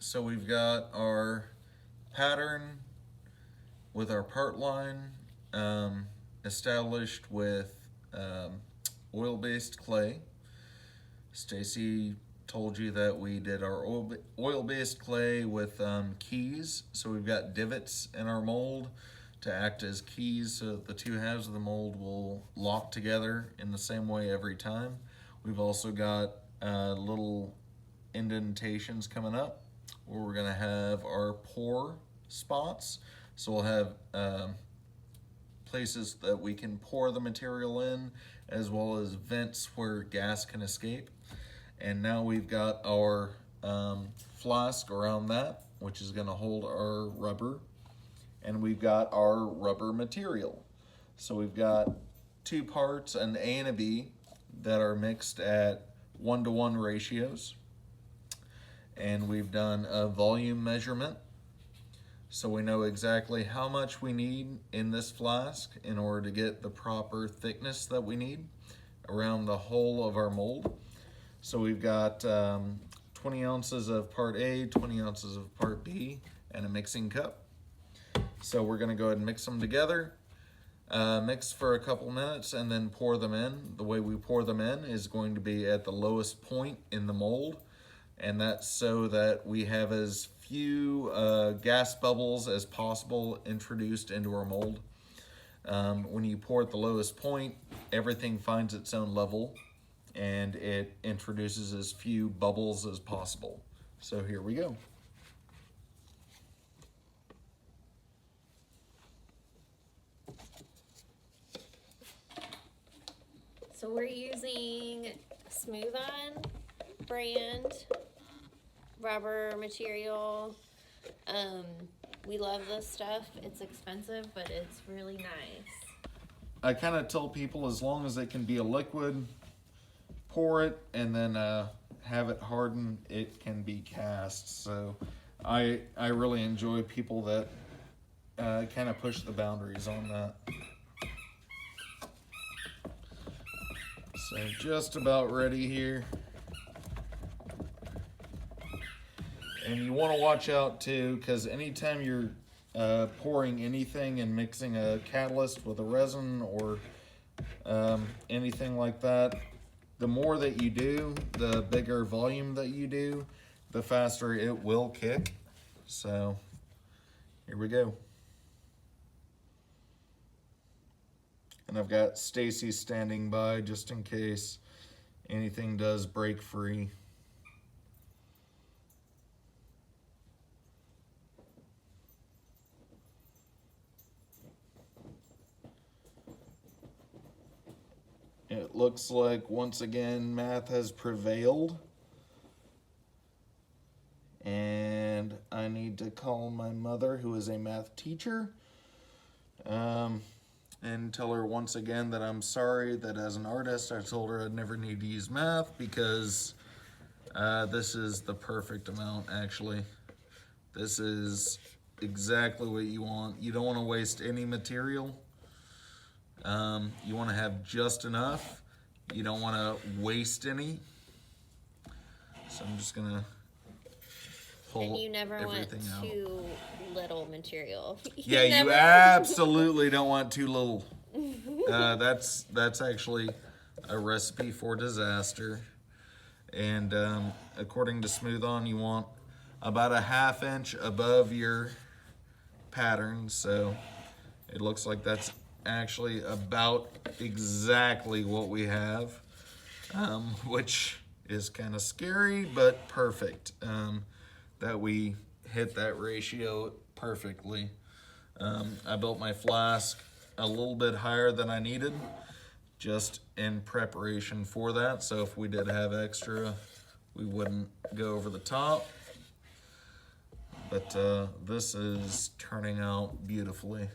So we've got our pattern with our part line established with oil-based clay. Stacy told you that we did our oil-based clay with keys. So we've got divots in our mold to act as keys so that the two halves of the mold will lock together in the same way every time. We've also got little indentations coming up where we're gonna have our pour spots. So we'll have places that we can pour the material in, as well as vents where gas can escape. And now we've got our flask around that, which is gonna hold our rubber. And we've got our rubber material. So we've got two parts, an A and a B, that are mixed at 1-to-1 ratios. And we've done a volume measurement. So we know exactly how much we need in this flask in order to get the proper thickness that we need around the whole of our mold. So we've got 20 ounces of part A, 20 ounces of part B, and a mixing cup. So we're gonna go ahead and mix them together, mix for a couple minutes, and then pour them in. The way we pour them in is going to be at the lowest point in the mold, and that's so that we have as few gas bubbles as possible introduced into our mold. When you pour at the lowest point, everything finds its own level, and it introduces as few bubbles as possible. So here we go. So we're using Smooth On brand rubber material. We love this stuff. It's expensive, but it's really nice. I kind of tell people as long as it can be a liquid, pour it and then have it harden, it can be cast. So I really enjoy people that kind of push the boundaries on that. So just about ready here. And you want to watch out too, because anytime you're pouring anything and mixing a catalyst with a resin or anything like that, the more that you do, the bigger volume that you do, the faster it will kick. So here we go. And I've got Stacy standing by just in case anything does break free. It looks like once again math has prevailed. And I need to call my mother, who is a math teacher, and tell her once again that I'm sorry that as an artist I told her I'd never need to use math, because this is the perfect amount actually. This is exactly what you want. You don't want to waste any material. You want to have just enough. You don't want to waste any. So I'm just gonna pull And you never want everything out. too little material. Yeah, you absolutely don't want too little. That's actually a recipe for disaster. And according to Smooth On, you want about a 1/2 inch above your pattern. So it looks like that's actually about exactly what we have, which is kind of scary, but perfect. That we hit that ratio perfectly. I built my flask a little bit higher than I needed, just in preparation for that. So if we did have extra, we wouldn't go over the top. But this is turning out beautifully.